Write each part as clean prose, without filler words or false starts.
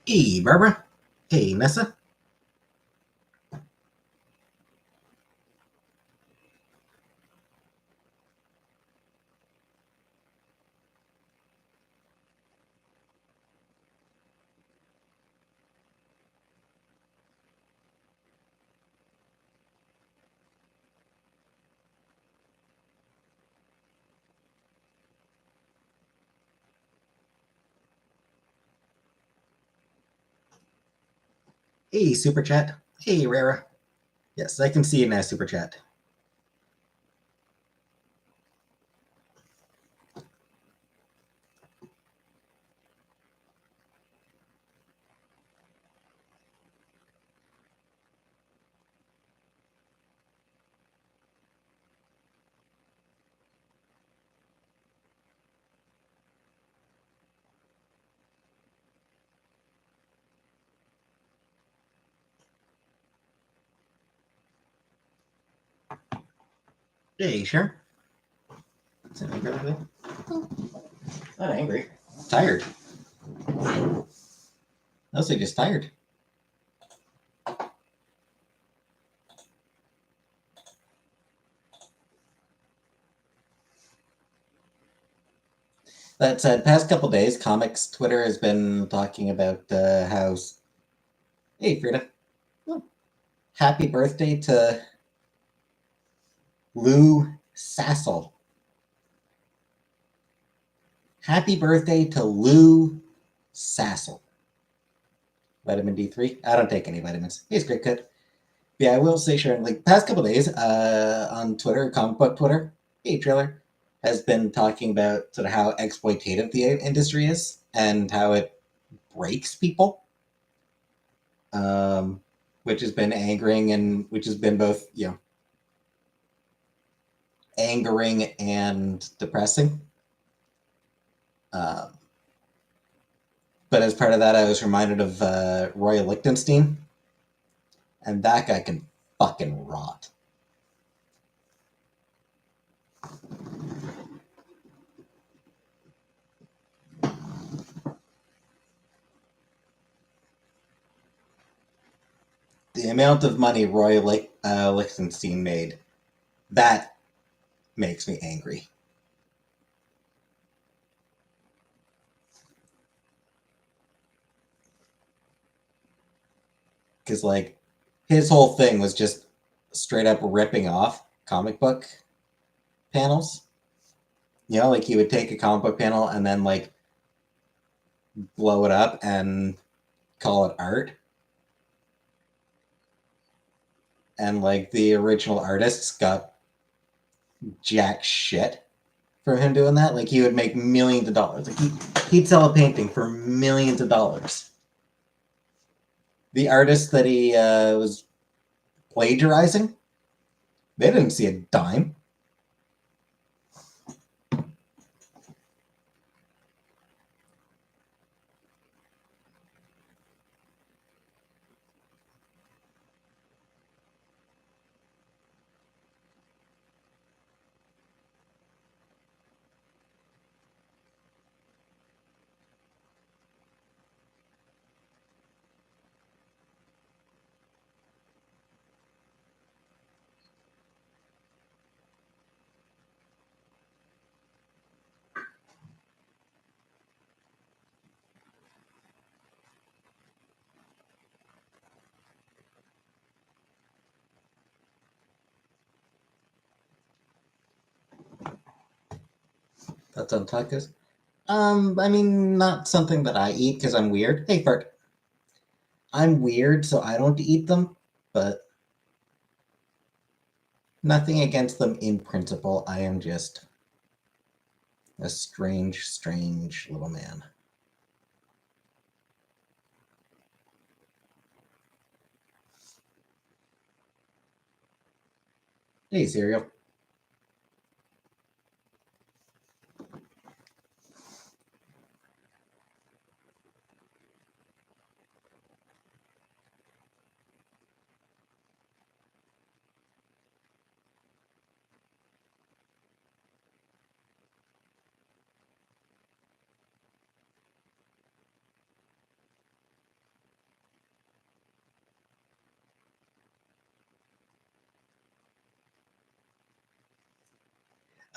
Hey, Barbara. Hey, Nessa. Hey, Super Chat. Hey, Rara. Yes, I can see you now, Super Chat. Hey, sure. Not angry. Tired. Mostly just tired. That said, past couple days, comics Twitter has been talking about how. Hey, Frida. Oh, happy birthday to Lou Sassel. Happy birthday to Lou Sassel. Vitamin D3. I don't take any vitamins. He's great kid. Yeah, I will say, Sharon, like past couple days on Twitter, comic book Twitter, hey, trailer, has been talking about sort of how exploitative the industry is and how it breaks people, which has been angering and which has been both, angering and depressing. Um, but as part of that, I was reminded of Roy Lichtenstein, and that guy can fucking rot. The amount of money Roy Lichtenstein made, that makes me angry. Because, like, his whole thing was just straight up ripping off comic book panels. Like he would take a comic book panel and then, like, blow it up and call it art. And, like, the original artists got jack shit from him doing that. Like, he would make millions of dollars. Like, he'd sell a painting for millions of dollars. The artists that he was plagiarizing, they didn't see a dime. That's on tacos. I mean, not something that I eat because I'm weird. Hey, Bert. I'm weird, so I don't eat them, but nothing against them in principle. I am just a strange, strange little man. Hey, cereal.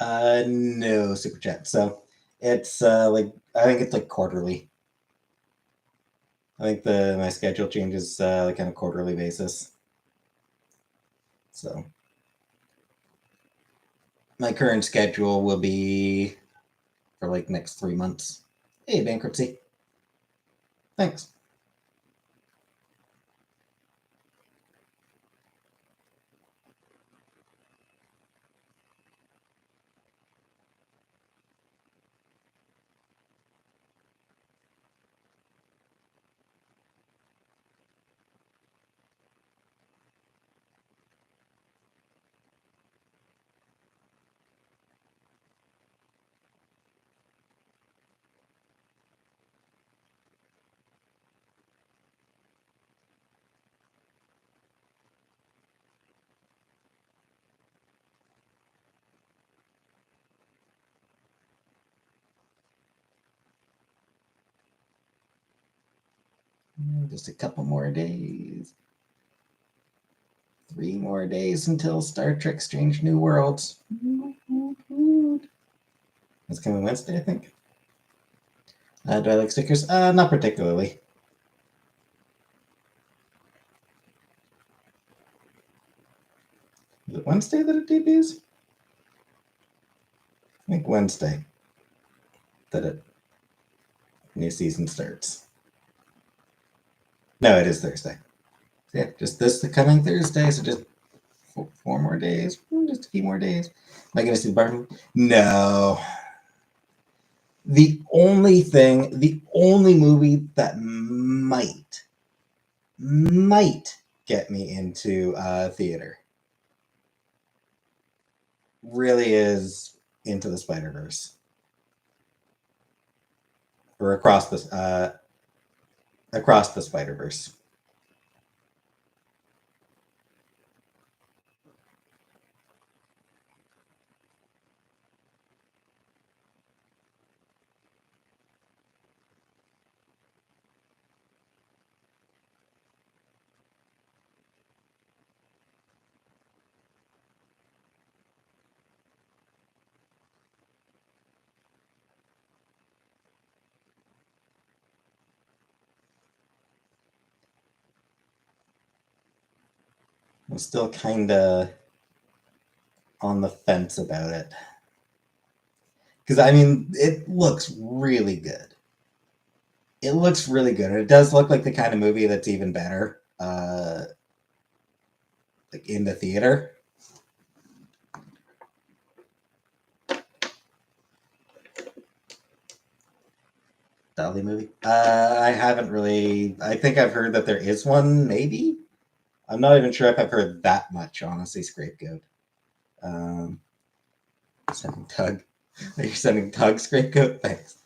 No super chat. So it's like I think it's like quarterly. I think my schedule changes like on a quarterly basis. So my current schedule will be for like next 3 months. Hey, bankruptcy. Thanks. Just a couple more days. 3 more days until Star Trek Strange New Worlds. It's coming Wednesday, I think. Do I like stickers? Not particularly. Is it Wednesday that it debuts? I think Wednesday that it new season starts. No, it is Thursday. Yeah, just this the coming Thursday, so just 4 more days. Just a few more days. Am I going to see the Barbie? No. The only movie that might get me into theater really is Into the Spider-Verse. Or Across the Spider-Verse. I'm still kind of on the fence about it. Because, I mean, it looks really good. It looks really good. It does look like the kind of movie that's even better like in the theater. Dolly movie? I haven't really. I think I've heard that there is one, maybe. I'm not even sure if I've heard that much, honestly, Scapegoat. Um, sending Tug. You're sending Tug Scapegoat? Thanks.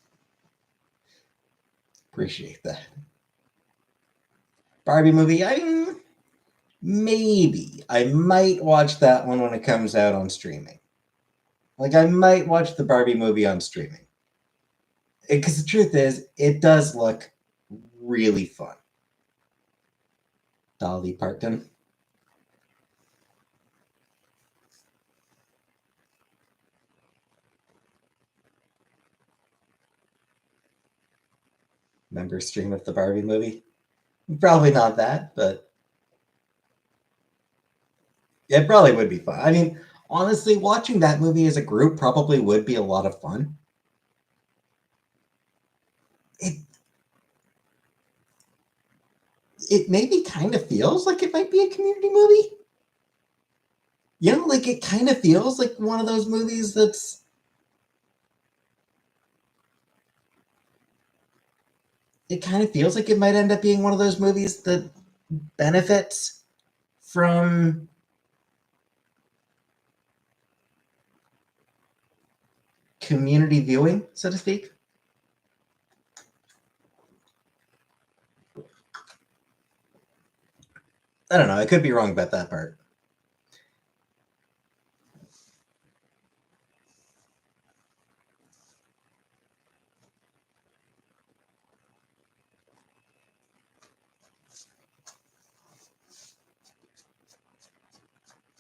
Appreciate that. Barbie movie, maybe. I might watch that one when it comes out on streaming. Like, I might watch the Barbie movie on streaming. Because the truth is, it does look really fun. Dolly Parton. Remember stream of the Barbie movie? Probably not that, but it probably would be fun. I mean, honestly, watching that movie as a group probably would be a lot of fun. It it maybe kind of feels like it might be a community movie. You know, like it kind of feels like one of those movies that's it kind of feels like it might end up being one of those movies that benefits from community viewing, so to speak. I don't know. I could be wrong about that part.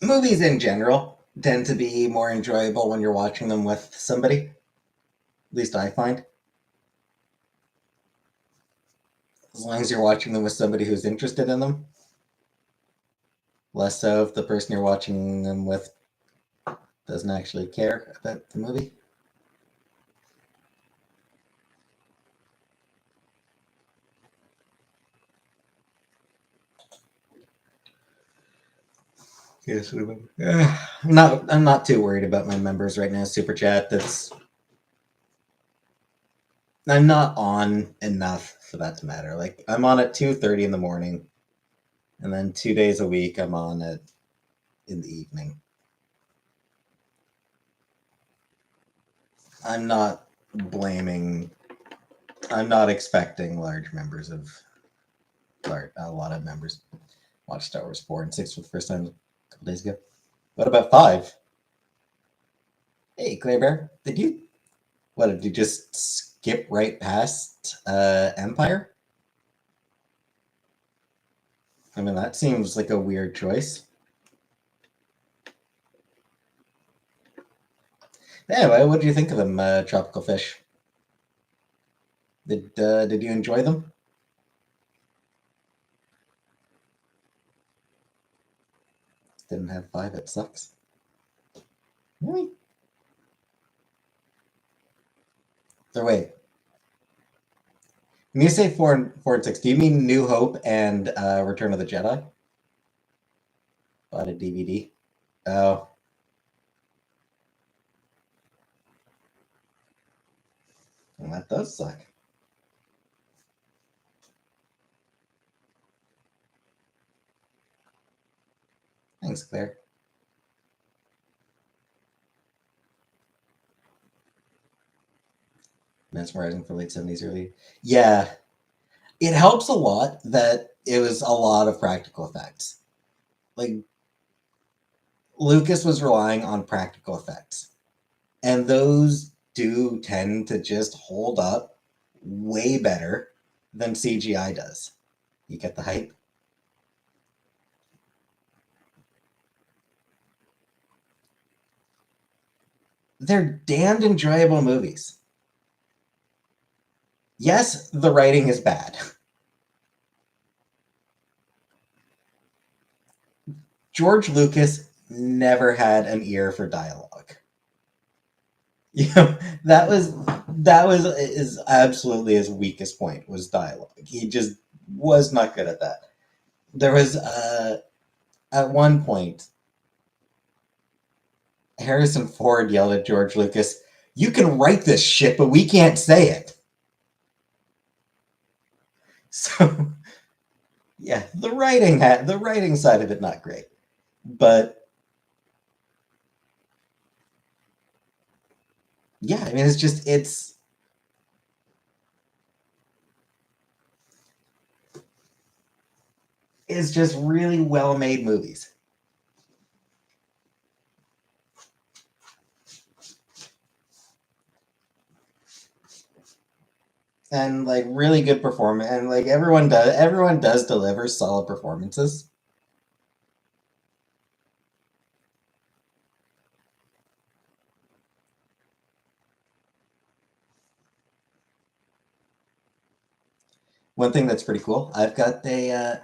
Movies in general, tend to be more enjoyable when you're watching them with somebody. At least I find. As long as you're watching them with somebody who's interested in them. Less so if the person you're watching them with doesn't actually care about the movie. Yes, I'm not too worried about my members right now. Super chat. I'm not on enough for that to matter. Like I'm on at 2:30 in the morning, and then 2 days a week I'm on it in the evening. I'm not blaming. I'm not expecting large members of a lot of members watch Star Wars 4 and 6 for the first time a couple days ago. What about 5? Hey, Clay Bear, did you just skip right past Empire? I mean, that seems like a weird choice. Anyway, what do you think of them, tropical fish? Did you enjoy them? Didn't have 5. It sucks. Really? So wait, when you say 4 and 6, do you mean New Hope and Return of the Jedi? Bought a DVD. Oh, well, that does suck. Thanks, Claire. Mesmerizing for late 70s, early. Yeah, it helps a lot that it was a lot of practical effects. Like Lucas was relying on practical effects, and those do tend to just hold up way better than CGI does. You get the hype? They're damned enjoyable movies. Yes, the writing is bad. George Lucas never had an ear for dialogue. You know, that was is absolutely his weakest point was dialogue. He just was not good at that. There was at one point Harrison Ford yelled at George Lucas, "You can write this shit, but we can't say it." So yeah, the writing side of it not great, but yeah, I mean it's just really well made movies. And like really good performance, and like everyone does deliver solid performances. One thing that's pretty cool, I've got the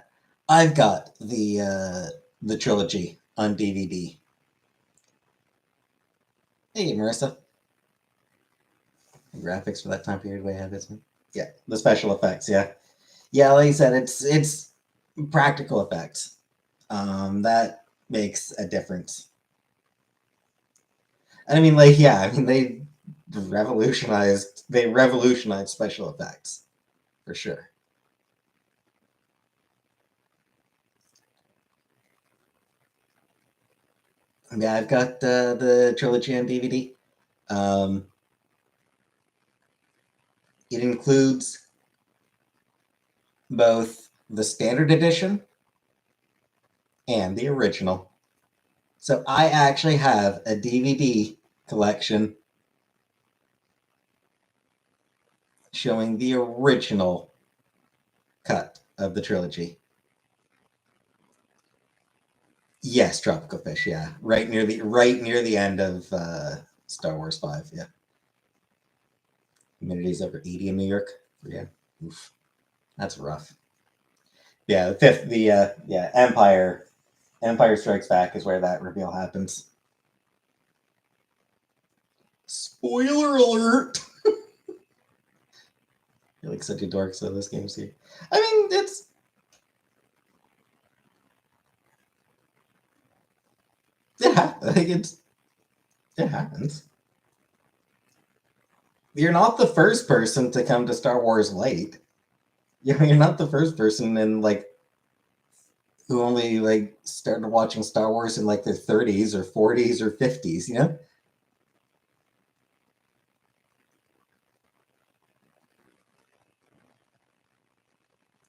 trilogy on DVD. Hey, Marissa, the graphics for that time period way ahead, isn't it? Yeah, the special effects. Yeah, yeah. Like I said, it's practical effects. That makes a difference. And I mean, like, yeah, I mean they revolutionized special effects for sure. Yeah, I've got the trilogy on DVD. Um, it includes both the standard edition and the original. So I actually have a DVD collection showing the original cut of the trilogy. Yes, Tropical Fish. Yeah, right near the end of Star Wars 5. Yeah, humidity's over 80 in New York. Yeah, oof, that's rough. Yeah, the fifth. The yeah, Empire. Empire Strikes Back is where that reveal happens. Spoiler alert! You're like such a dork, so this game's here. I mean, like it happens. You're not the first person to come to Star Wars late. You're not the first person in like who only like started watching Star Wars in like their 30s or 40s or 50s. You know,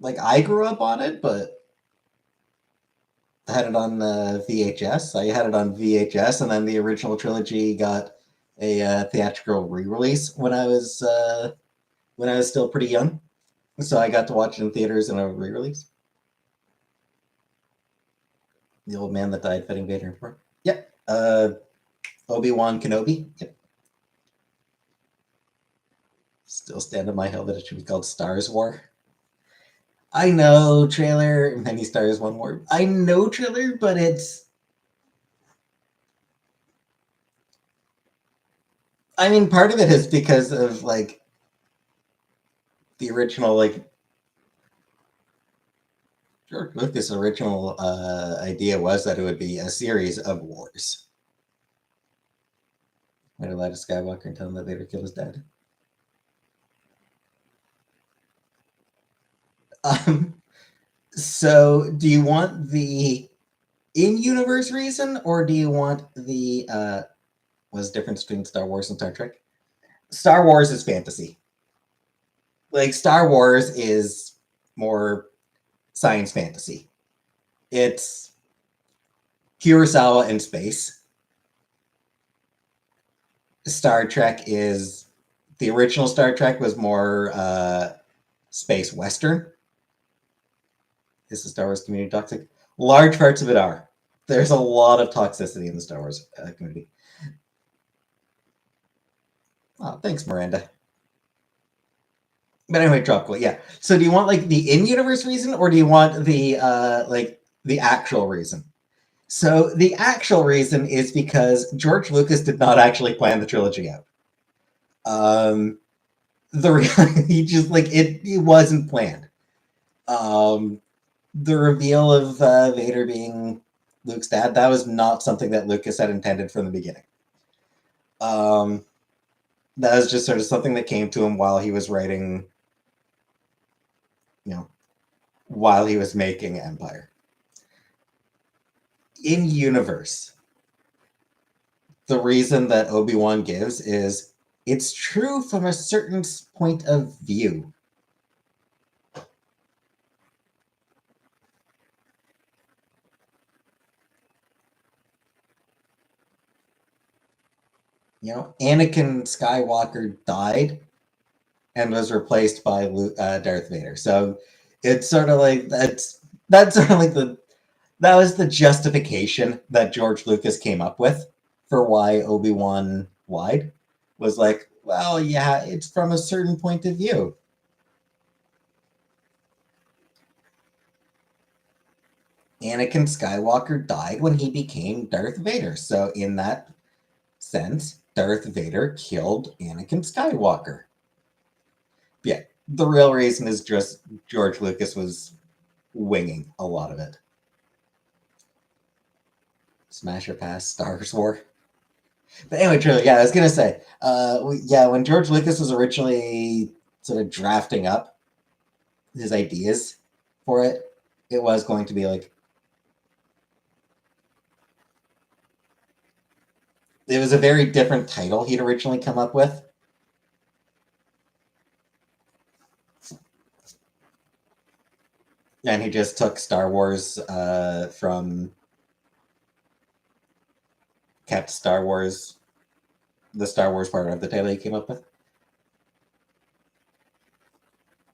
like I grew up on it, but I had it on VHS. I had it on VHS, and then the original trilogy got a theatrical re-release when I was still pretty young. So I got to watch it in theaters in a re-release. The old man that died fighting Vader. Yep. Obi-Wan Kenobi. Yep. Still stand on my hill that it should be called Stars War. I know trailer, many stars, one more. I know trailer, but it's. I mean, part of it is because of like the original, like George Lucas' original idea was that it would be a series of wars. Might have lied to Skywalker and tell him that Vader killed his dad. Um, so, do you want the in-universe reason, or do you want the what's the difference between Star Wars and Star Trek? Star Wars is fantasy. Like Star Wars is more science fantasy. It's Kurosawa in space. Star Trek is the original Star Trek was more space western. Is the Star Wars community toxic? Large parts of it are. There's a lot of toxicity in the Star Wars community. Oh, thanks, Miranda. But anyway, Tropical, yeah. So do you want like the in-universe reason, or do you want the like the actual reason? So the actual reason is because George Lucas did not actually plan the trilogy out. Um, he just like it wasn't planned. Um, the reveal of Vader being Luke's dad, that was not something that Lucas had intended from the beginning. Um, that was just sort of something that came to him while he was writing, you know, while he was making Empire. In universe, the reason that Obi-Wan gives is it's true from a certain point of view. You know, Anakin Skywalker died and was replaced by Darth Vader. So it's sort of like that's sort of like that was the justification that George Lucas came up with for why Obi-Wan lied. Was like, well, yeah, it's from a certain point of view. Anakin Skywalker died when he became Darth Vader. So in that sense, Darth Vader killed Anakin Skywalker. Yeah, the real reason is just George Lucas was winging a lot of it. Smash or pass, Star Wars War. But anyway, truly, yeah, I was gonna say, yeah, when George Lucas was originally sort of drafting up his ideas for it, it was going to be like it was a very different title he'd originally come up with. And he just took Star Wars from kept Star Wars the Star Wars part of the title he came up with.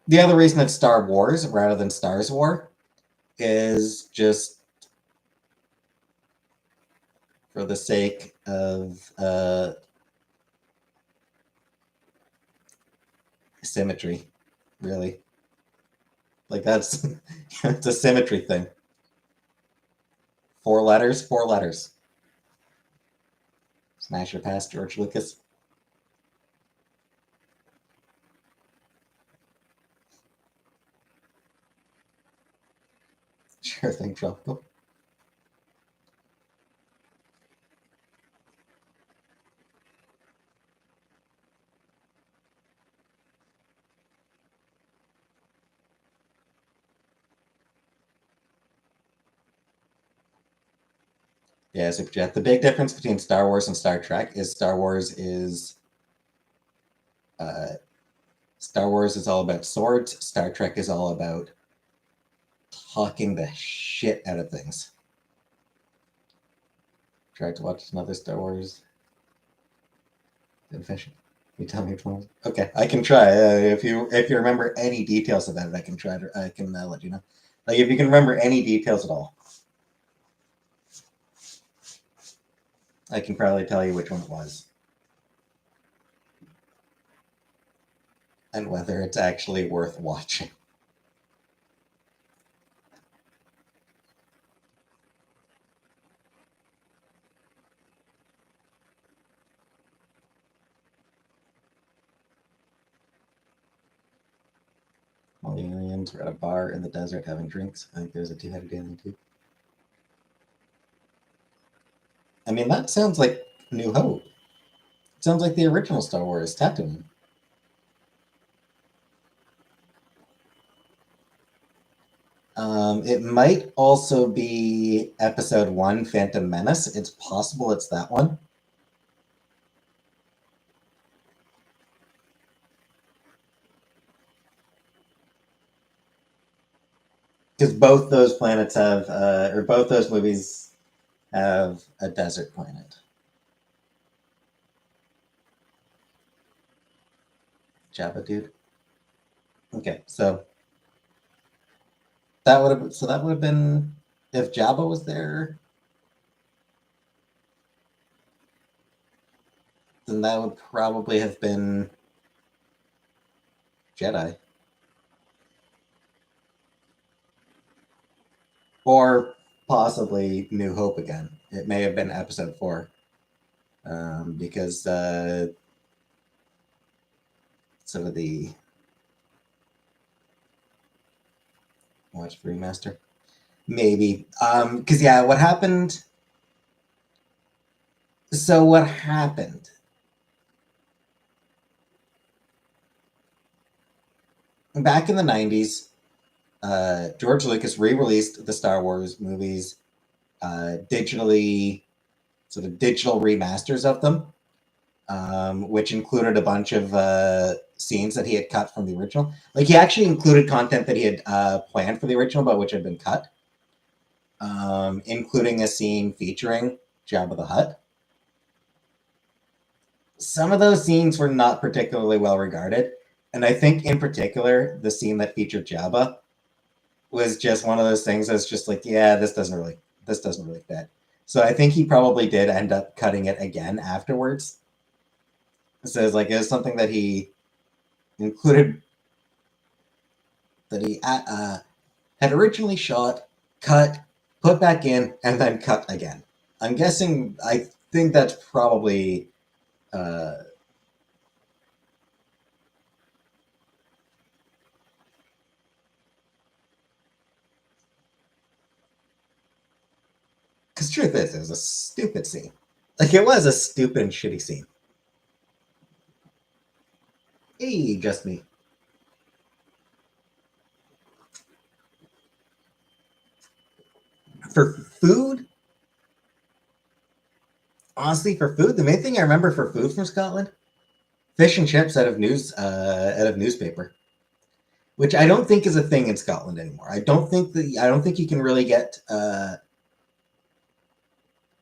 The other reason it's Star Wars rather than Stars War is just for the sake of symmetry, really. Like that's it's a symmetry thing. 4 letters, 4 letters. Smash your pass, George Lucas. Sure thing, Tropical. Yeah, Super Jet. The big difference between Star Wars and Star Trek is Star Wars is all about swords. Star Trek is all about talking the shit out of things. Tried to watch another Star Wars. Didn't finish it. You tell me which one. Okay, I can try. If you remember any details about it, I can try to. I can let you know. Like if you can remember any details at all, I can probably tell you which one it was, and whether it's actually worth watching. All the aliens were at a bar in the desert having drinks. I think there's a two-headed alien too. I mean, that sounds like New Hope. It sounds like the original Star Wars, Tatooine. It might also be Episode 1, Phantom Menace. It's possible it's that one. Because both those planets have, or both those movies have a desert planet. Jabba dude. Okay, so that would have been if Jabba was there, then that would probably have been Jedi. Or possibly New Hope again. It may have been Episode 4. Because some of the watch remaster, maybe. Because yeah, what happened? So what happened? Back in the 90s, George Lucas re-released the Star Wars movies digitally, sort of digital remasters of them, which included a bunch of scenes that he had cut from the original. Like he actually included content that he had planned for the original, but which had been cut, including a scene featuring Jabba the Hutt. Some of those scenes were not particularly well regarded, and I think in particular the scene that featured Jabba was just one of those things that's just like, yeah, this doesn't really fit. So I think he probably did end up cutting it again afterwards. So it's like it was something that he included, that he had originally shot, cut, put back in, and then cut again. I'm guessing. I think that's probably. Because truth is, it was a stupid scene. Like it was a stupid and shitty scene. Hey, just me. For food, honestly, for food, the main thing I remember for food from Scotland, fish and chips out of newspaper, which I don't think is a thing in Scotland anymore. I don't think you can really get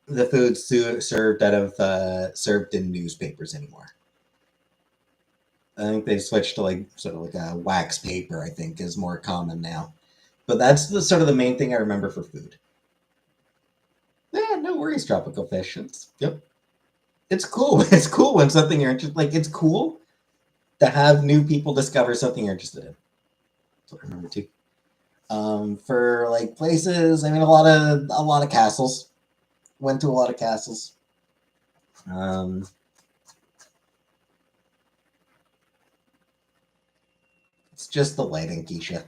the food served out of served in newspapers anymore. I think they've switched to like sort of like a wax paper. I think is more common now, but that's the sort of the main thing I remember for food. Yeah, no worries. worries, tropical fish. Yep. It's cool. It's cool when something you're interested. Like it's cool to have new people discover something you're interested in. That's what I remember too. For like places, I mean, a lot of castles. Went to a lot of castles. It's just the lighting, Keisha.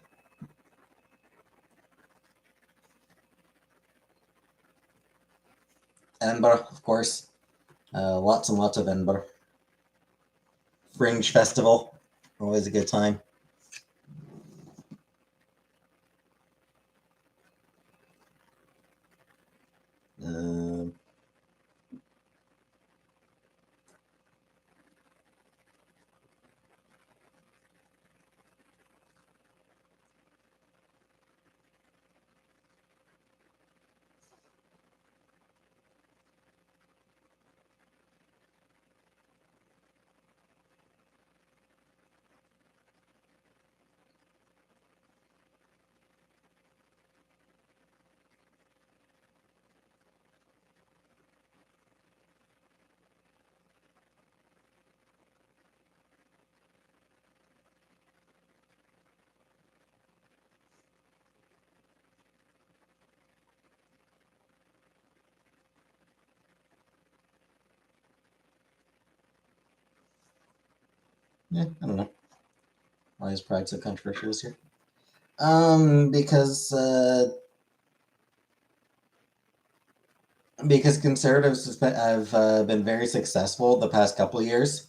Edinburgh, of course. Lots and lots of Edinburgh. Fringe Festival, always a good time. Um, yeah, I don't know. Why is Pride so controversial this year? Because conservatives have been very successful the past couple of years.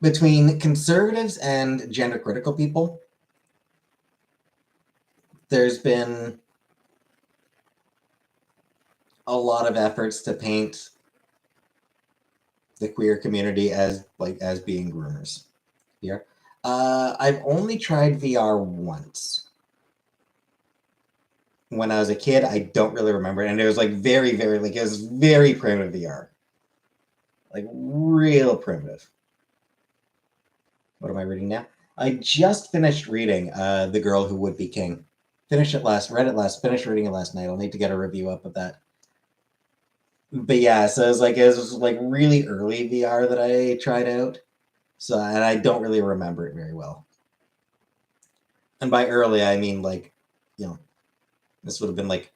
Between conservatives and gender critical people, there's been a lot of efforts to paint the queer community as being groomers. Here, I've only tried VR once when I was a kid. I don't really remember it, and it was like very, very like it was very primitive VR, like real primitive. What am I reading now? I just finished reading The Girl Who Would Be King. Finished it last, read it last, finished reading it last night. I'll need to get a review up of that. But yeah, so it was like really early VR that I tried out. So and I don't really remember it very well. And by early I mean like, this would have been like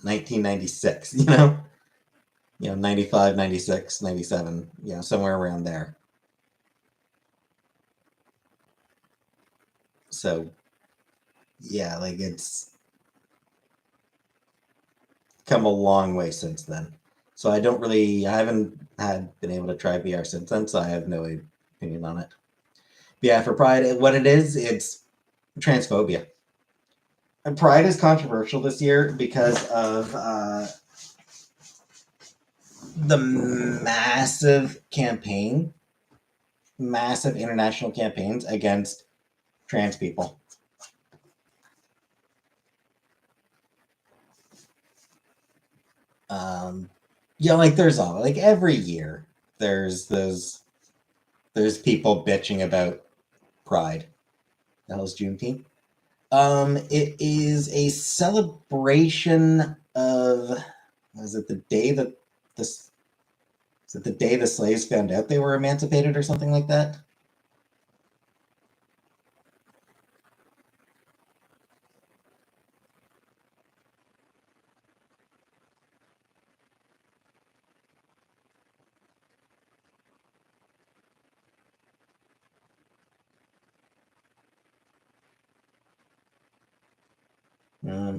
1996, 95, 96, 97, somewhere around there. So yeah, like it's come a long way since then. So I haven't been able to try VR since then, so I have no opinion on it. But yeah, for Pride, what it is, it's transphobia. And Pride is controversial this year because of the massive international campaigns against trans people. Like there's like every year there's people bitching about Pride. The hell's Juneteenth? It is a celebration of was it the day that this is it the day the slaves found out they were emancipated or something like that?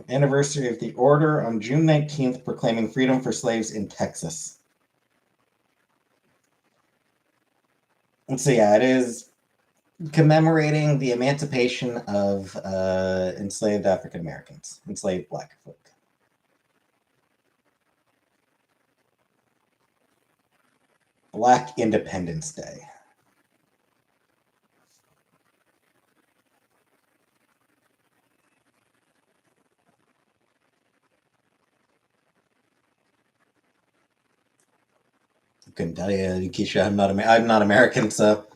Anniversary of the order on June 19th, proclaiming freedom for slaves in Texas. So yeah, it is commemorating the emancipation of enslaved African Americans, enslaved Black folk. Black Independence Day. Couldn't tell you, Keisha. I'm not American, so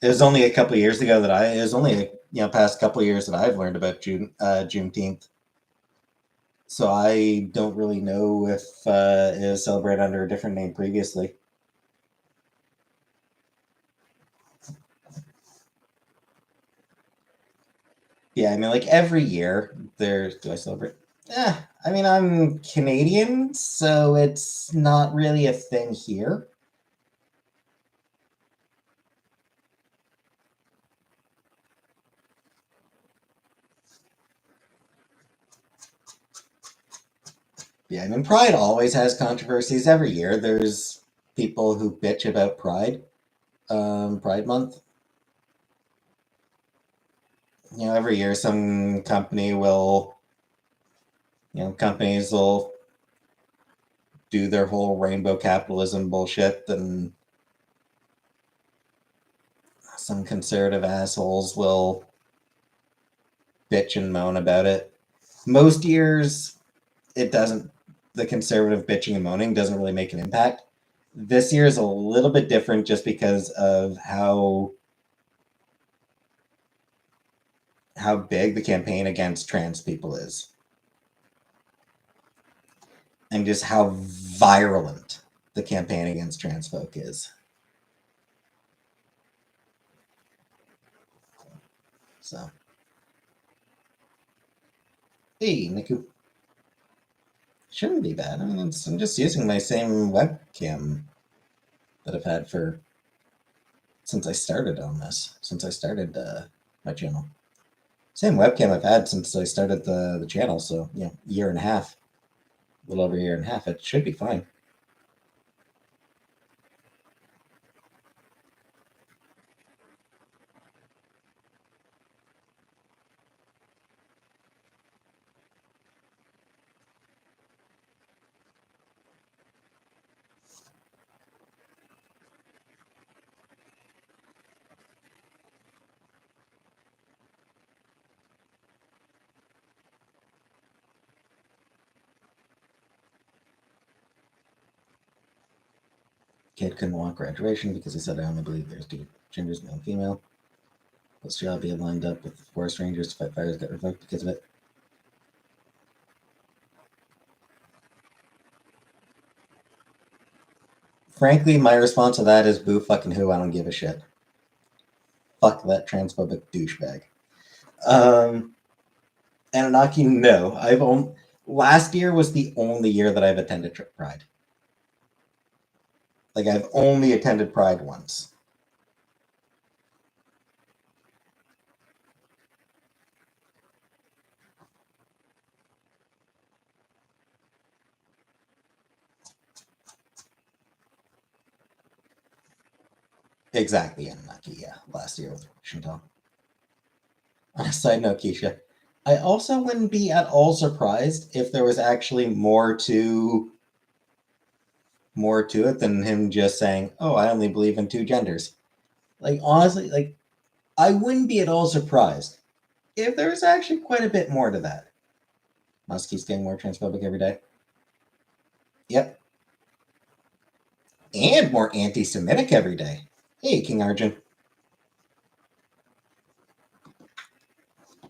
it was only a couple of years ago it was only past couple of years that I've learned about Juneteenth. So I don't really know if it was celebrated under a different name previously. Yeah, I mean, like every year, do I celebrate? I mean, I'm Canadian, so it's not really a thing here. Yeah, I mean, Pride always has controversies every year. There's people who bitch about Pride, Pride Month. Every year some company will, companies will do their whole rainbow capitalism bullshit, and some conservative assholes will bitch and moan about it. Most years, it doesn't, the conservative bitching and moaning doesn't really make an impact. This year is a little bit different just because of how big the campaign against trans people is, and just how virulent the campaign against trans folk is. So, hey, Niku. Shouldn't be bad. I mean, I'm just using my same webcam that I've had since I started on this, since I started my channel. Same webcam I've had since I started the channel, so year and a half, a little over a year and a half. It should be fine. Kid couldn't want graduation because he said, I only believe there's two genders, male and female. This job being lined up with the forest rangers to fight fires got revoked because of it. Frankly, my response to that is boo fucking who, I don't give a shit. Fuck that transphobic douchebag. Anunnaki, no. Last year was the only year that I've attended Pride. Like, I've only attended Pride once. Exactly, Anunnaki, yeah. Last year with Chantal. On a side note, Keisha, I also wouldn't be at all surprised if there was actually more to it than him just saying, "Oh, I only believe in two genders." Like, honestly, like, I wouldn't be at all surprised if there was actually quite a bit more to that. Musk keeps getting more transphobic every day. Yep. And more anti-Semitic every day. Hey, King Arjun.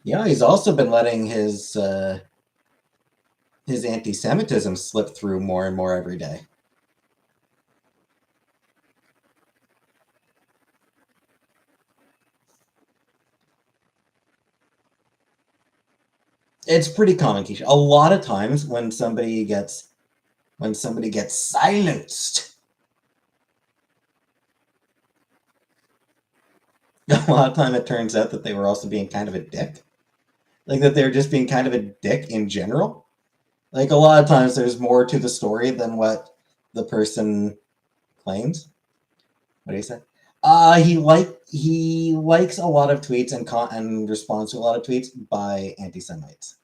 He's also been letting his anti-Semitism slip through more and more every day. It's pretty common, Keisha. A lot of times when somebody gets silenced, a lot of time it turns out that they were also being kind of a dick. Like, that they're just being kind of a dick in general. Like, a lot of times there's more to the story than what the person claims. What do you say? He likes a lot of tweets and responds to a lot of tweets by anti-Semites.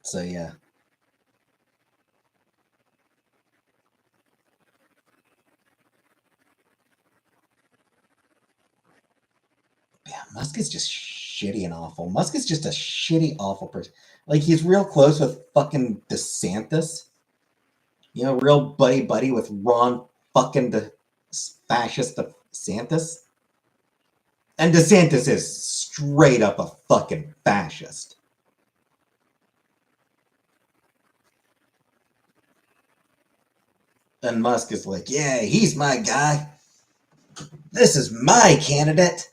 So yeah. Yeah, Musk is just shitty and awful. Musk is just a shitty, awful person. Like, he's real close with fucking DeSantis. You know, real buddy with Ron fucking the fascist DeSantis. And DeSantis is straight up a fucking fascist. And Musk is like, yeah, he's my guy. This is my candidate.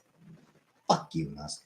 Fuck you, Musk.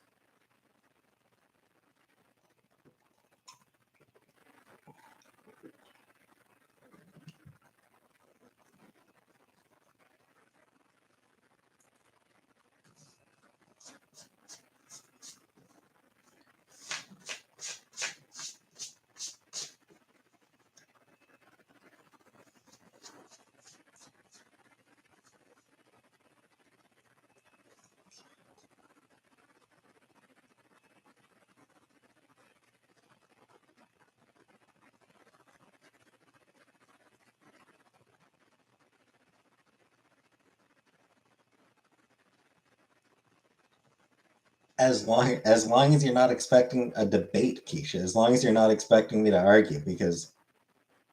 As long as you're not expecting a debate, Keisha, as long as you're not expecting me to argue, because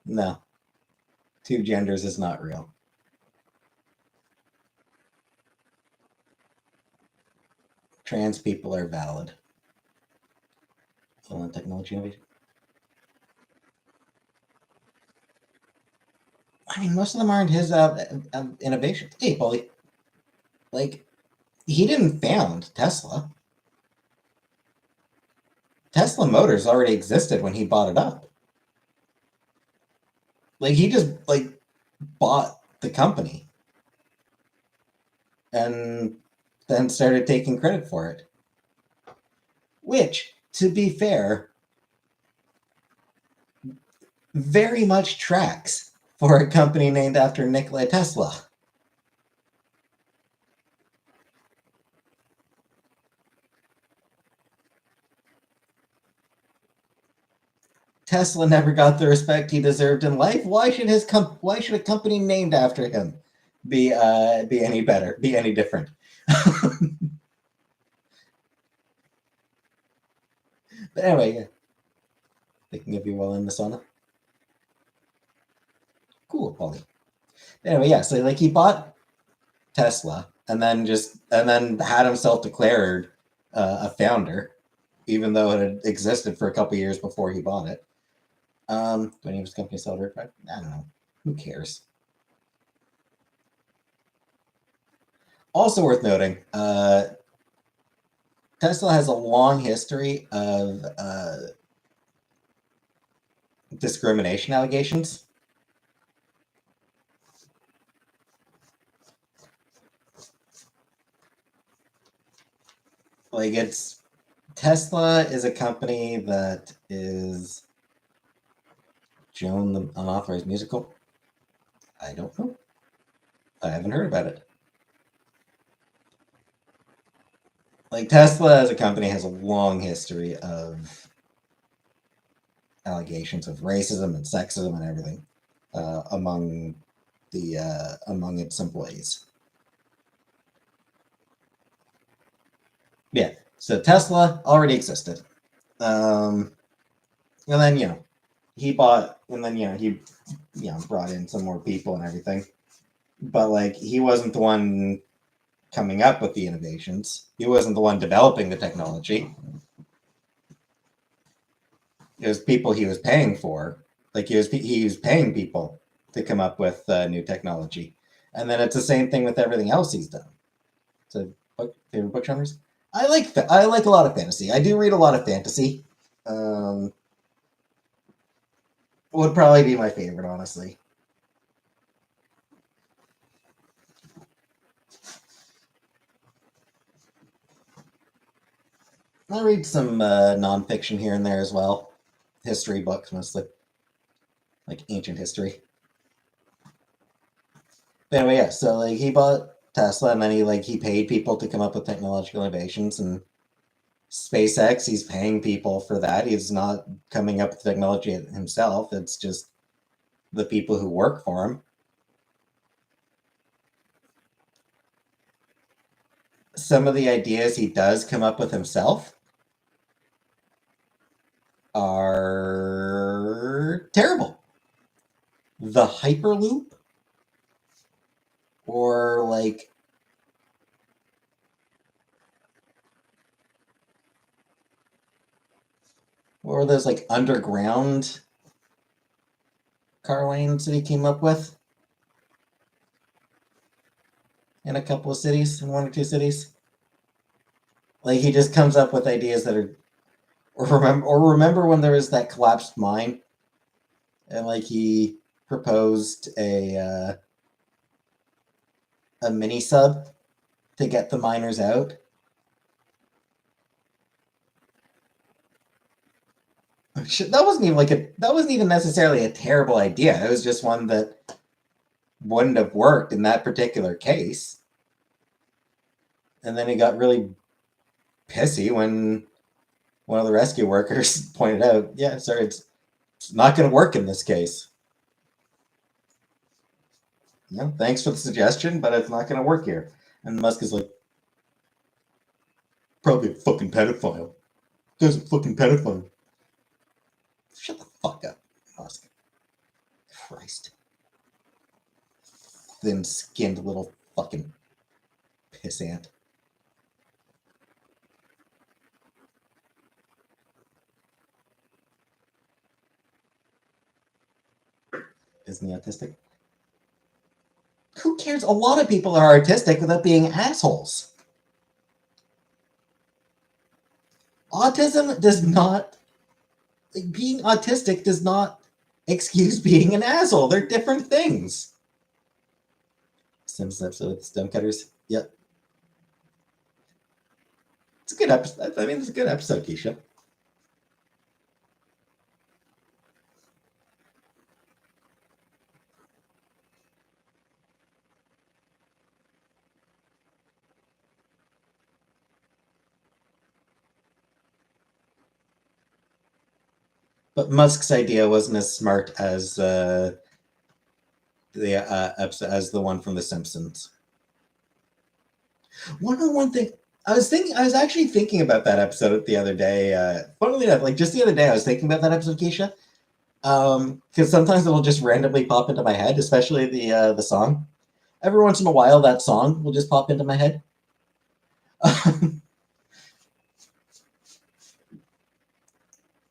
no, two genders is not real. Trans people are valid. Full on technology innovation. I mean, most of them aren't his innovations. Hey, Paulie, like he didn't found Tesla. Tesla Motors already existed when he bought it up. Like he just bought the company and then started taking credit for it. Which, to be fair, very much tracks for a company named after Nikola Tesla. Tesla never got the respect he deserved in life. Why should why should a company named after him be any better, be any different? But anyway, yeah. Thinking of you while in the sauna. Cool, Polly. Anyway, yeah. So he bought Tesla and then had himself declared a founder, even though it had existed for a couple years before he bought it. Do any of his companies celebrate Pride? I don't know. Who cares? Also worth noting, Tesla has a long history of discrimination allegations. It's Tesla is a company that is Joan the Unauthorized Musical. I don't know. I haven't heard about it. Tesla as a company has a long history of allegations of racism and sexism and everything among its employees. Yeah, so Tesla already existed, and then he bought, and then he brought in some more people and everything, but he wasn't the one coming up with the innovations. He wasn't the one developing the technology. It was people he was paying for. He was paying people to come up with new technology, and then it's the same thing with everything else he's done. So, favorite book genres? I like a lot of fantasy. I do read a lot of fantasy. Would probably be my favorite, honestly. I read some nonfiction here and there as well. History books mostly, like ancient history. But anyway, yeah. So he bought Tesla, and then he paid people to come up with technological innovations, and SpaceX. He's paying people for that. He's not coming up with technology himself. It's just the people who work for him. Some of the ideas he does come up with himself are terrible. the Hyperloop, or like what were those like underground car lanes that he came up with in a couple of cities, in one or two cities? Like he just comes up with ideas that are, or remember when there was that collapsed mine, and like he proposed a mini sub to get the miners out. That wasn't even necessarily a terrible idea. It was just one that wouldn't have worked in that particular case. And then he got really pissy when one of the rescue workers pointed out, yeah, sorry, it's not going to work in this case. Yeah, thanks for the suggestion, but it's not going to work here. And Musk is like, probably a fucking pedophile. Guy's a fucking pedophile. Shut the fuck up, Musk. Christ. Thin-skinned little fucking pissant. Isn't he autistic? Who cares? A lot of people are artistic without being assholes. Autism does not... Being autistic does not excuse being an asshole. They're different things. Simpsons episode with the Stonecutters. Yep. It's a good episode. I mean, it's a good episode, Keisha. But Musk's idea wasn't as smart as the episode, as the one from The Simpsons. One thing I was actually thinking about that episode the other day. Funnily enough, like just the other day, I was thinking about that episode, Keisha. Because sometimes it'll just randomly pop into my head, especially the song. Every once in a while, that song will just pop into my head.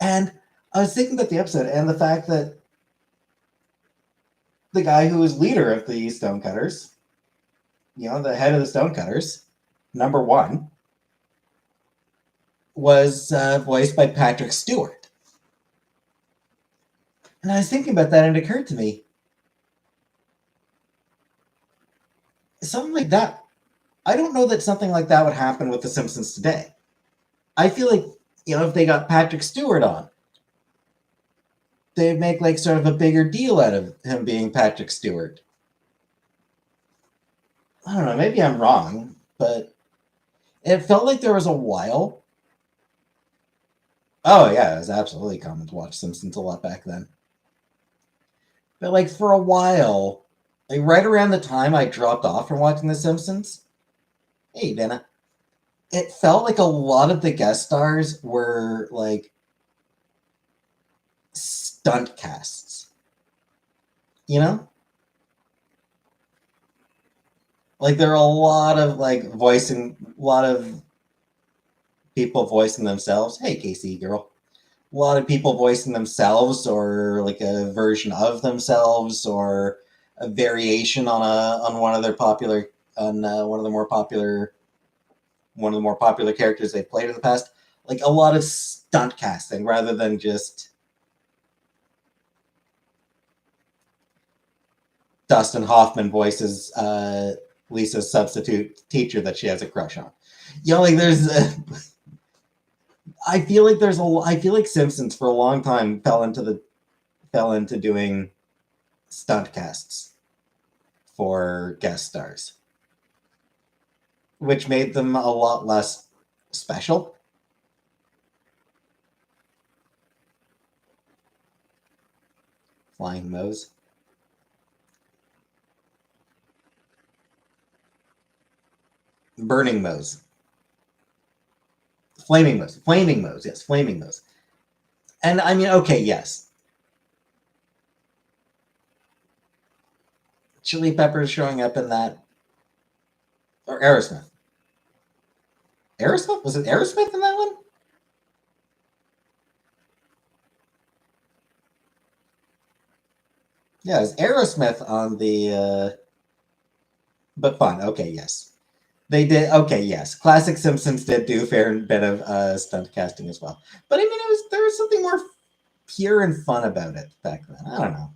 And I was thinking about the episode and the fact that the guy who was leader of the Stonecutters, the head of the Stonecutters, number one, was voiced by Patrick Stewart. And I was thinking about that, and it occurred to me, something like that, I don't know that something like that would happen with The Simpsons today. I feel like, if they got Patrick Stewart on, they'd make like sort of a bigger deal out of him being Patrick Stewart. I don't know, maybe I'm wrong, but it felt like there was a while. Oh yeah, it was absolutely common to watch Simpsons a lot back then. But like for a while, like right around the time I dropped off from watching The Simpsons, hey Dana, it felt like a lot of the guest stars were like stunt casts. Like there are a lot of a lot of people voicing themselves. Hey, Casey girl. A lot of people voicing themselves, or like a version of themselves, or a variation on one of their popular one of the more popular characters they've played in the past. Like a lot of stunt casting rather than just Dustin Hoffman voices Lisa's substitute teacher that she has a crush on. Like there's I feel like Simpsons for a long time fell into doing stunt casts for guest stars, which made them a lot less special. Flying Moe's. Burning Moe's. Flaming Moe's, yes, Flaming Moe's. And I mean, okay, yes. Chili Peppers showing up in that, or Aerosmith. Aerosmith? Was it Aerosmith in that one? Yeah, it was Aerosmith on the. But fun. Okay, yes. They did. Okay, yes. Classic Simpsons did do a fair bit of stunt casting as well. But I mean, there was something more pure and fun about it back then. I don't know.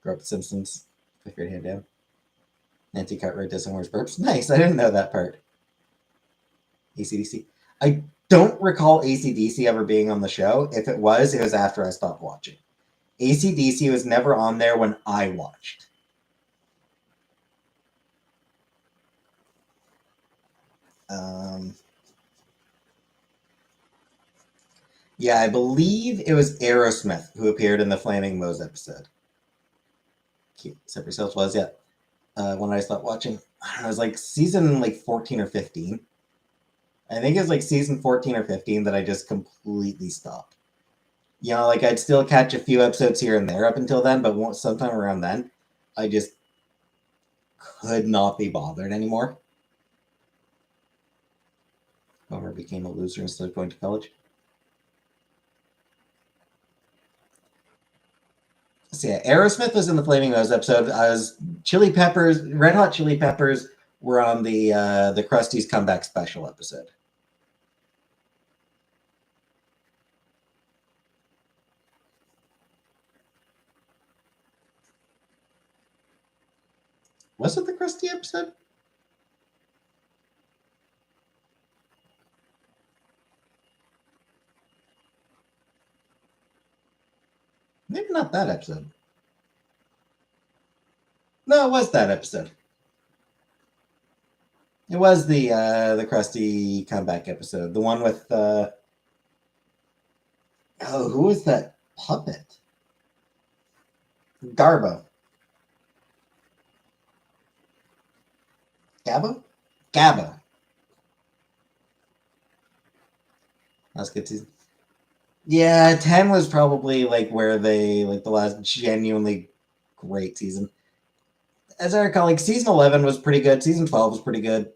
Grew up with Simpsons. Click your hand down. Nancy Cartwright does some worse burps. Nice. I didn't know that part. ACDC. I don't recall ACDC ever being on the show. If it was after I stopped watching. ACDC was never on there when I watched. Yeah, I believe it was Aerosmith who appeared in the Flaming Moe's episode. Except yourself was, yeah. When I stopped watching, I don't know, it was like season 14 or 15. I think it was like season 14 or 15 that I just completely stopped. You know, like I'd still catch a few episodes here and there up until then, but sometime around then, I just could not be bothered anymore. Homer became a loser instead of going to college. So yeah, Aerosmith was in the Flaming Moe's episode. Chili Peppers, Red Hot Chili Peppers were on the Krusty's Comeback Special episode. Was it the Krusty episode? Maybe not that episode. No, it was that episode. It was the Krusty Comeback episode. The one with who was that puppet? Garbo. Gabbo? Gabbo. That's good season. Yeah, 10 was probably like where they like the last genuinely great season. As I recall, like season 11 was pretty good. Season 12 was pretty good,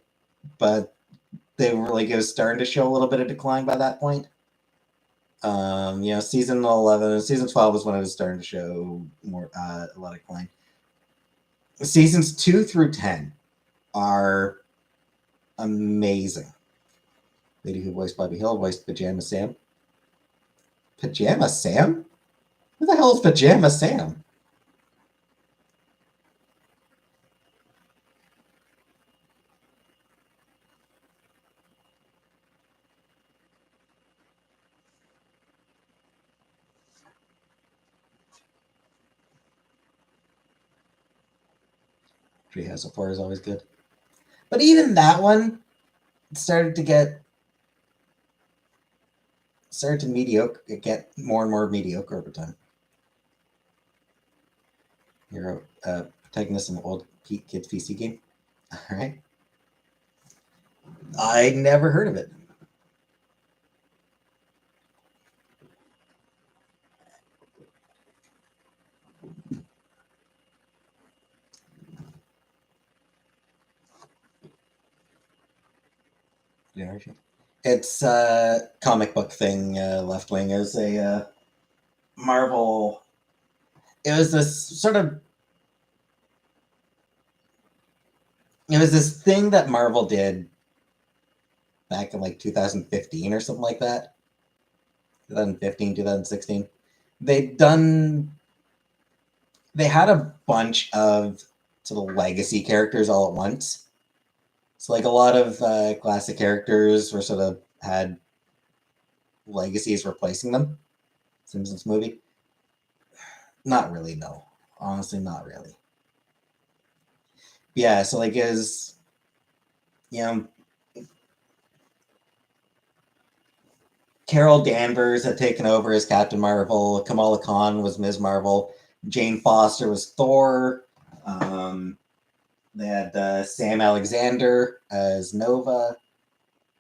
but they were like it was starting to show a little bit of decline by that point. Season 11, season 12 was when it was starting to show more a lot of decline. Seasons 2 through 10 are amazing. Lady who voiced Bobby Hill voiced Pajama Sam. Pajama Sam? Who the hell is Pajama Sam? Treehouse of Horror is always good. But even that one started to get more and more mediocre over time. You're a protagonist in an old kids PC game. All right. I never heard of it. It's a comic book thing. Left Wing is a Marvel. It was this sort of. It was this thing that Marvel did back in like 2015 or something like that. 2015, 2016. They had a bunch of sort of legacy characters all at once. So like a lot of classic characters were sort of had legacies replacing them. Simpsons movie. Not really, no. Honestly, not really. Yeah, so like is Carol Danvers had taken over as Captain Marvel. Kamala Khan was Ms. Marvel. Jane Foster was Thor. They had Sam Alexander as Nova.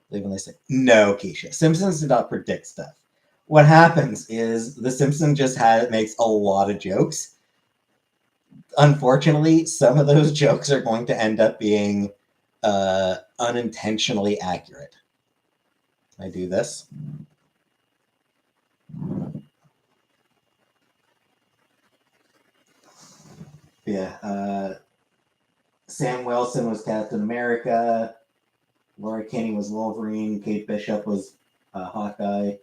When they say no, Keisha. Simpsons did not predict stuff. What happens is The Simpsons just makes a lot of jokes unfortunately, some of those jokes are going to end up being unintentionally accurate. I do this. Yeah. Sam Wilson was Captain America. Laura Kinney was Wolverine. Kate Bishop was Hawkeye.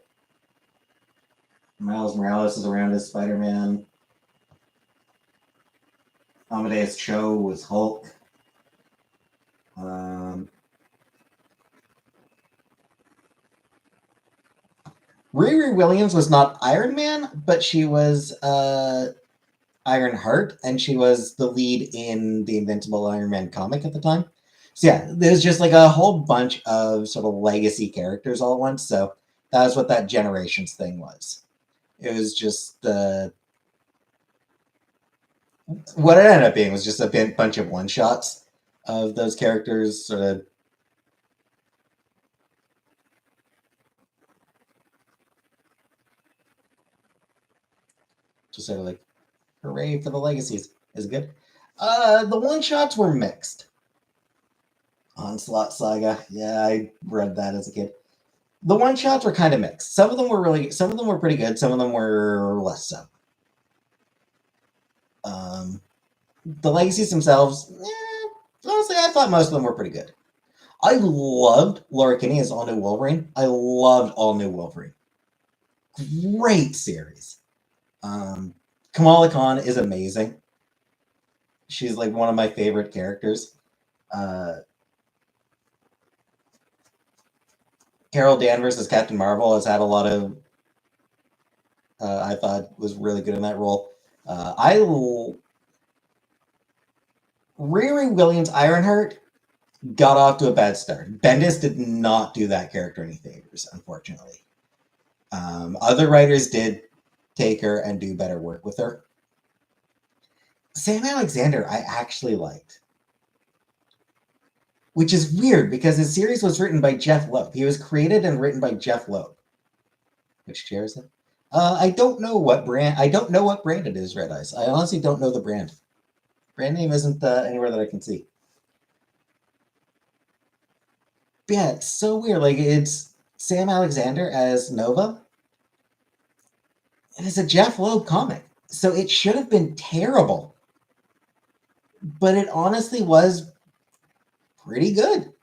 Miles Morales is around as Spider-Man. Amadeus Cho was Hulk. Riri Williams was not Iron Man, but she was Iron Heart, and she was the lead in the Invincible Iron Man comic at the time. So yeah, there's just like a whole bunch of sort of legacy characters all at once. So that was what that Generations thing was. It was just what it ended up being was just a bunch of one shots of those characters sort of. Just sort of like, hooray for the legacies. Is it good? The one shots were mixed. Onslaught Saga. Yeah, I read that as a kid. The one shots were kind of mixed. Some of them were pretty good. Some of them were less so. The legacies themselves, honestly, I thought most of them were pretty good. I loved Laura Kinney as All New Wolverine. I loved All New Wolverine. Great series. Kamala Khan is amazing. She's like one of my favorite characters. Carol Danvers as Captain Marvel has had a lot of. I thought was really good in that role. Riri Williams Ironheart got off to a bad start. Bendis did not do that character any favors, unfortunately. Other writers did take her and do better work with her. Sam Alexander, I actually liked. Which is weird because his series was written by Jeff Loeb. He was created and written by Jeff Loeb. Which chair is it? I don't know what brand. I don't know what brand it is. Red Eyes. I honestly don't know the brand. Brand name isn't anywhere that I can see. But yeah, it's so weird. Like it's Sam Alexander as Nova. And it's a Jeff Loeb comic, so it should have been terrible. But it honestly was pretty good.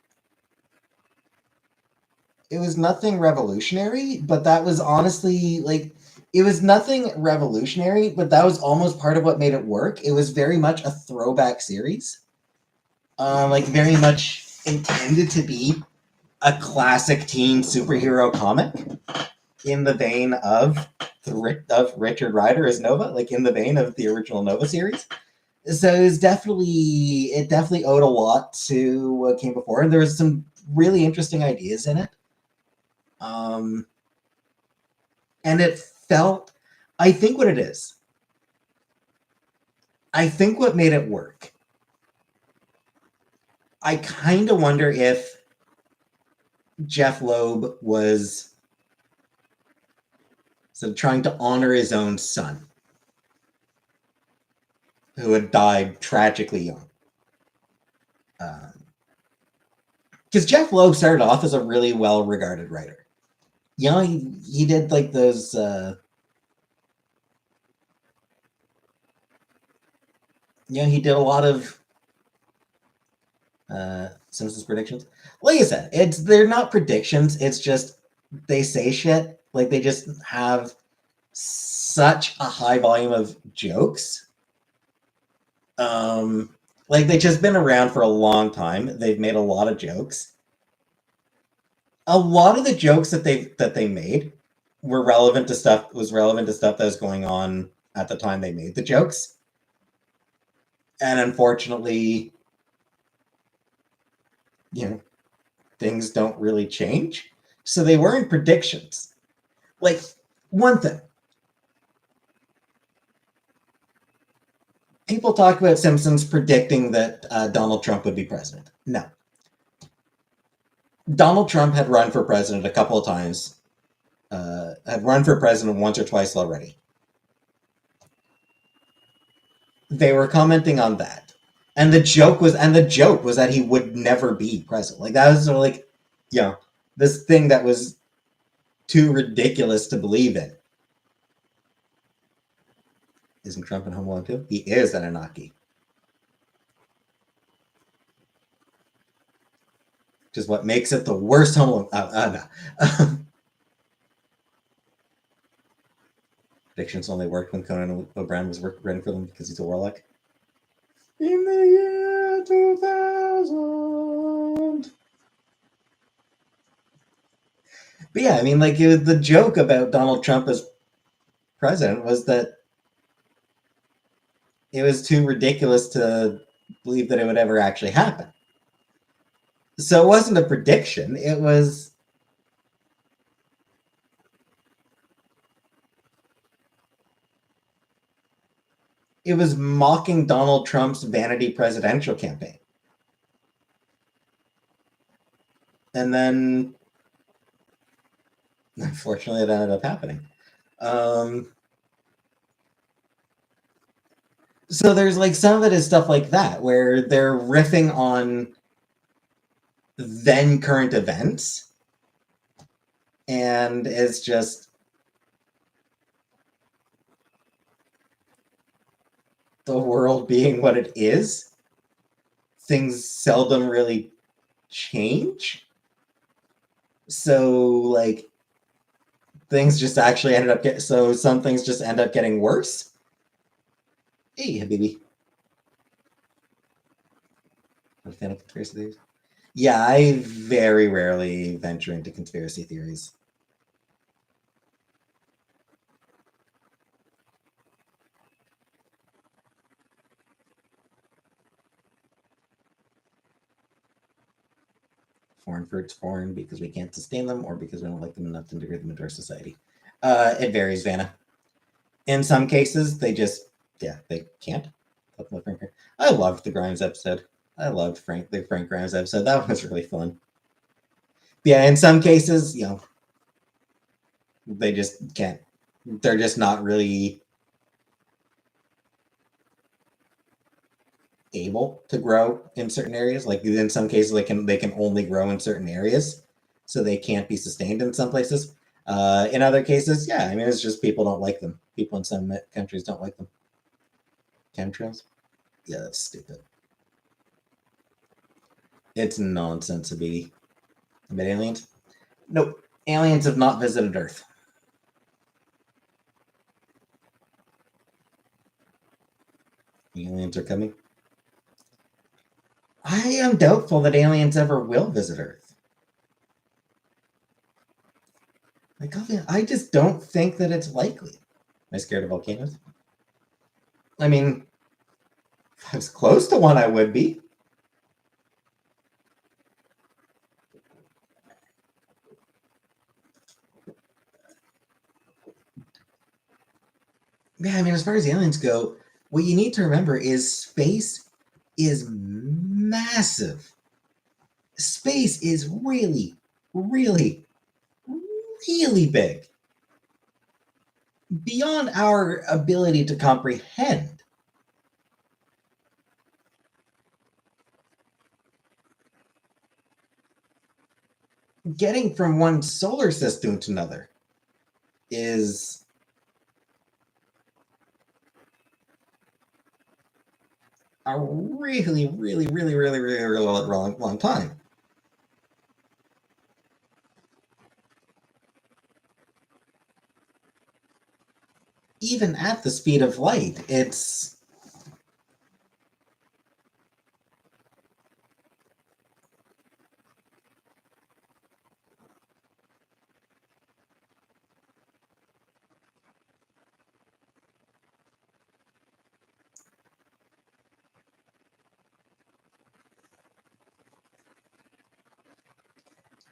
It was nothing revolutionary, but that was honestly like it was nothing revolutionary, but that was almost part of what made it work. It was very much a throwback series, like very much intended to be a classic teen superhero comic in the vein of Richard Rider as Nova, like in the vein of the original Nova series. So it definitely owed a lot to what came before, and there was some really interesting ideas in it. And it felt, I think what it is, I think what made it work, I kind of wonder if Jeff Loeb was sort of trying to honor his own son, who had died tragically young. Because Jeff Loeb started off as a really well-regarded writer. You know, he did like those. He did a lot of Simpsons predictions. Like I said, they're not predictions. It's just they say shit. Like they just have such a high volume of jokes. Like they've just been around for a long time. They've made a lot of jokes. A lot of the jokes that they made were relevant to stuff that was going on at the time they made the jokes. And unfortunately, things don't really change. So they weren't predictions. Like, one thing. People talk about Simpsons predicting that Donald Trump would be president. No. Donald Trump had run for president a couple of times. Had run for president once or twice already. They were commenting on that, and the joke was that he would never be president. Like that was sort of like, you know, this thing that was too ridiculous to believe in. Isn't Trump in Home Alone too? He is an Anunnaki. Which is what makes it the worst Home Alone. No. Predictions only worked when Conan O'Brien was running for them because he's a warlock. In the year 2000. But yeah, I mean, like the joke about Donald Trump as president was that it was too ridiculous to believe that it would ever actually happen. So it wasn't a prediction. It was mocking Donald Trump's vanity presidential campaign. And then, unfortunately, it ended up happening. So there's like some of it is stuff like that where they're riffing on then current events, and it's just the world being what it is. Things seldom really change. So like things just actually ended up some things just end up getting worse. Hey, Habibi. I'm a fan of conspiracy theories. Yeah, I very rarely venture into conspiracy theories. Foreign fruits foreign because we can't sustain them or because we don't like them enough to integrate them into our society. It varies, Vanna. In some cases, they can't. I loved the Grimes episode. I loved the Frank Grimes episode. That was really fun. But yeah, in some cases, they just can't. They're just not really able to grow in certain areas. Like in some cases, they can only grow in certain areas, so they can't be sustained in some places. In other cases, yeah, I mean it's just people don't like them. People in some countries don't like them. Chemtrails? Yeah, that's stupid. It's nonsense to be about aliens. Nope, aliens have not visited Earth. Aliens are coming. I am doubtful that aliens ever will visit Earth. Like, I just don't think that it's likely. Am I scared of volcanoes? I mean, if I was close to one, I would be. Yeah, I mean, as far as aliens go, what you need to remember is space is massive. Space is really, really, really big. Beyond our ability to comprehend. Getting from one solar system to another is a really, really, really, really, really, really long time. Even at the speed of light, it's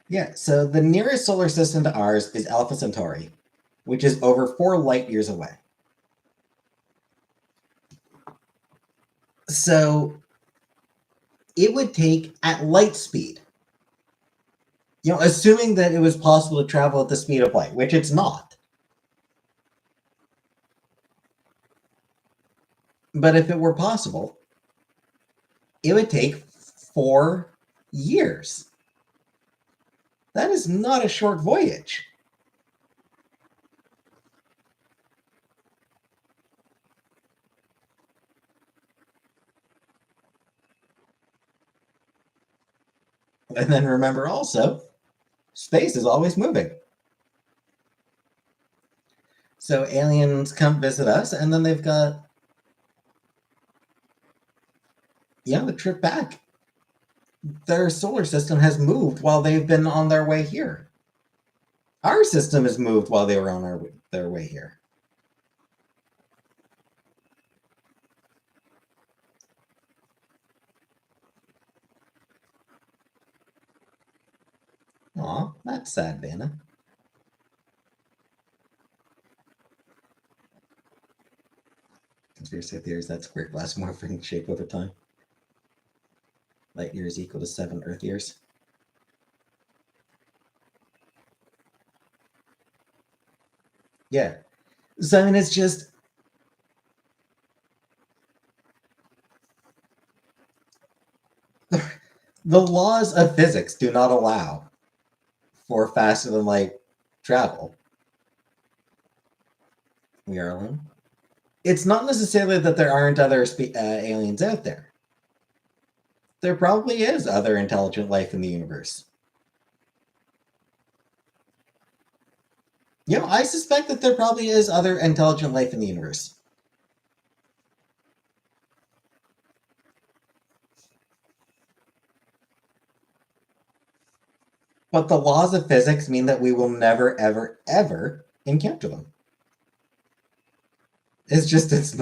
yeah. So the nearest solar system to ours is Alpha Centauri, which is over 4 light years away. So it would take at light speed, assuming that it was possible to travel at the speed of light, which it's not. But if it were possible, it would take 4 years. That is not a short voyage. And then remember also, space is always moving. So aliens come visit us, and then they've got, the trip back. Their solar system has moved while they've been on their way here. Our system has moved while they were on their way here. Aw, that's sad, Vanna. Conspiracy theories, that square glass morphing shape over time. Light years equal to 7 Earth years. Yeah. So, I mean, it's just... The laws of physics do not allow for faster than light travel. We are alone. It's not necessarily that there aren't other aliens out there. There probably is other intelligent life in the universe. I suspect that there probably is other intelligent life in the universe. But the laws of physics mean that we will never, ever, ever encounter them. It's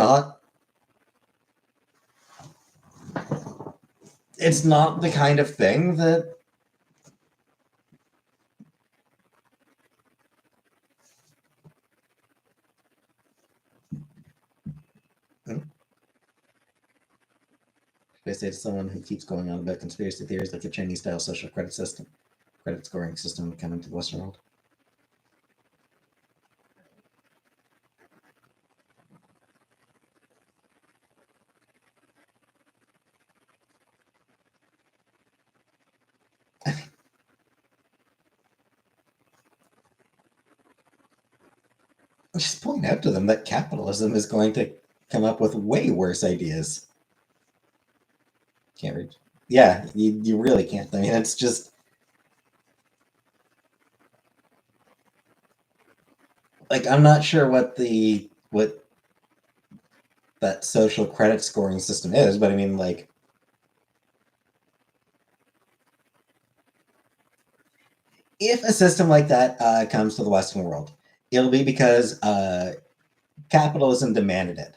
not the kind of thing that... I say to someone who keeps going on about conspiracy theories like the Chinese-style social credit scoring system coming to the Western world. Just point out to them that capitalism is going to come up with way worse ideas. Can't read. Yeah, you really can't. I mean, it's just... Like, I'm not sure what that social credit scoring system is, but I mean, like... If a system like that comes to the Western world, it'll be because capitalism demanded it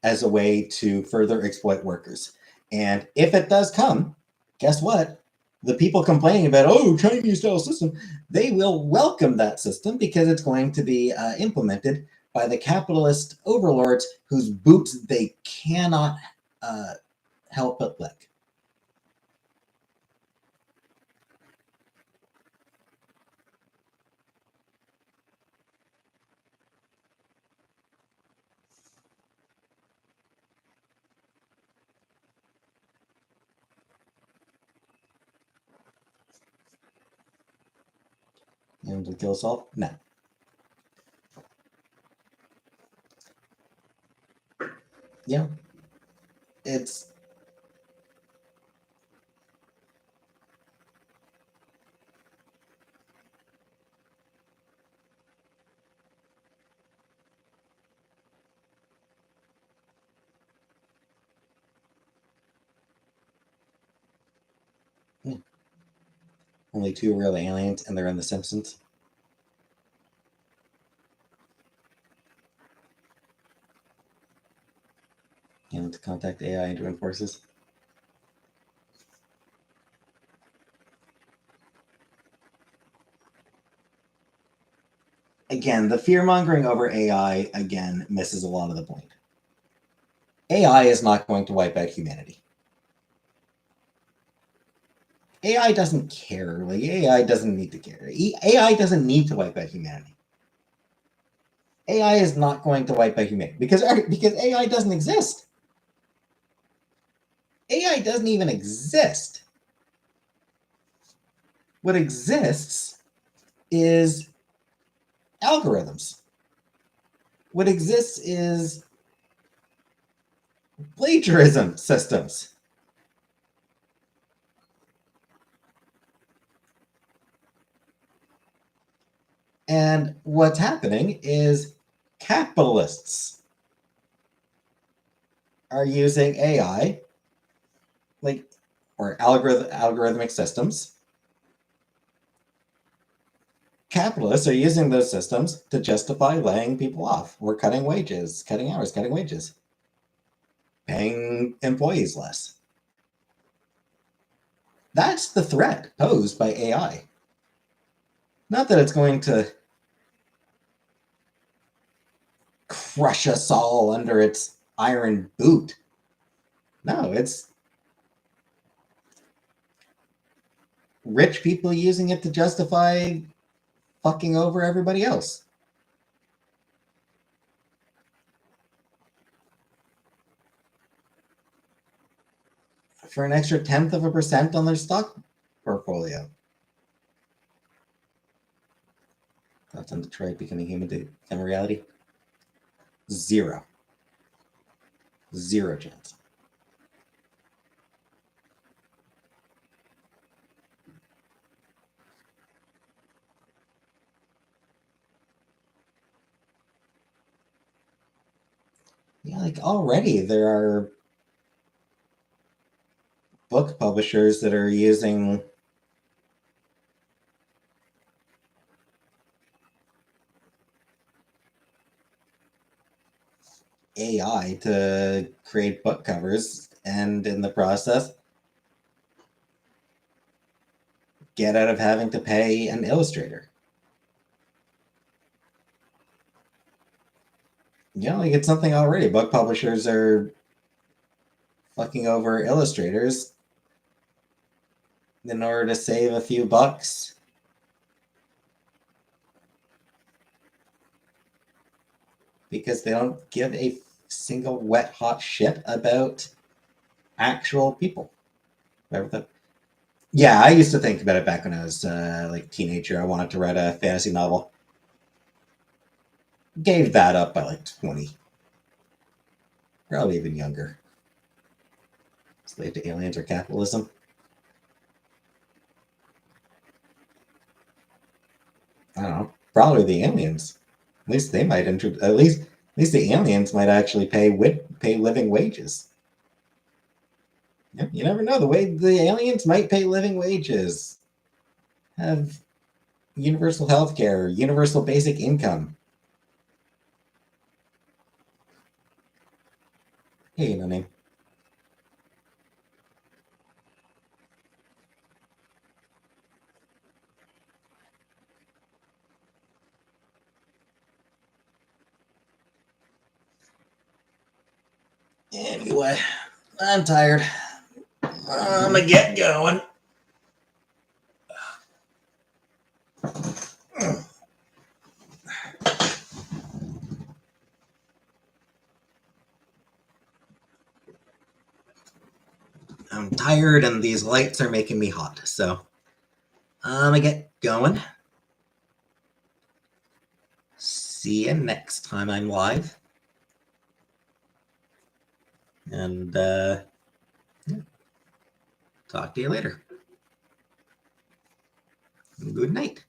as a way to further exploit workers. And if it does come, guess what? The people complaining about, Chinese-style system, they will welcome that system because it's going to be implemented by the capitalist overlords whose boots they cannot help but lick. And to kill us all? No. Yeah. It's... Only 2 real aliens, and they're in The Simpsons. And to contact AI and join forces. Again, the fear-mongering over AI, again, misses a lot of the point. AI is not going to wipe out humanity. AI doesn't care. Like, AI doesn't need to care. AI doesn't need to wipe out humanity. AI is not going to wipe out humanity because AI doesn't exist. AI doesn't even exist. What exists is algorithms. What exists is plagiarism systems. And what's happening is capitalists are using AI, like, or algorithmic systems. Capitalists are using those systems to justify laying people off or cutting wages, cutting hours, cutting wages, paying employees less. That's the threat posed by AI. Not that it's going to crush us all under its iron boot. No, it's rich people using it to justify fucking over everybody else. For an extra 0.1% on their stock portfolio. Thoughts on Detroit becoming human to become a reality? Zero. Zero chance. Yeah, like already there are book publishers that are using AI to create book covers and in the process get out of having to pay an illustrator. Yeah, like it's something already. Book publishers are fucking over illustrators in order to save a few bucks. Because they don't give a single wet hot shit about actual people. Yeah, I used to think about it back when I was like a teenager. I wanted to write a fantasy novel. Gave that up by like 20. Probably even younger. Slave to aliens or capitalism. I don't know. Probably the aliens. At least they might at least the aliens might actually pay living wages. You never know. The way the aliens might pay living wages. Have universal health care, universal basic income. Hey, no name. Anyway, I'm tired. I'm gonna get going. I'm tired and these lights are making me hot, so I'm gonna get going. See you next time I'm live. And talk to you later. Good night.